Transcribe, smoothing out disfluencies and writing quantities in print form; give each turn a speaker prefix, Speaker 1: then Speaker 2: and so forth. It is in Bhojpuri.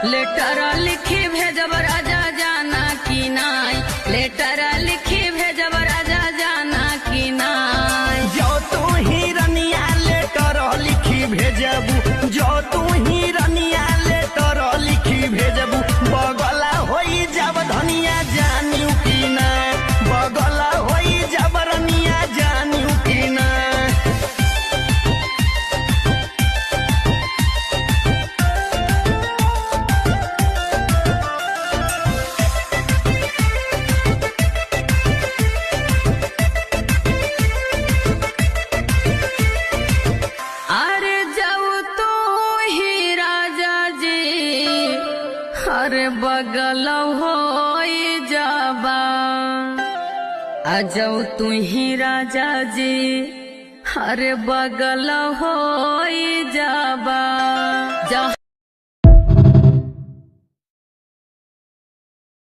Speaker 1: लेटर लिखी भेजब राजा जाना की नाई, लेटर लिखी भेजब राजा जाना की नाई।
Speaker 2: जो तू ही रनिया लेटर लिखी भेजबू, जो तू ही रनिया लेटर लिखी भेजबू, बगला होई जब धनिया जानियो की ना, बगला होई जब रनिया जानियो की ना।
Speaker 1: अरे जाऊ तू ही राजा जी, अरे बगल हो जाबा, जाऊ तू ही राजा जी, अरे बगल हो जाबा।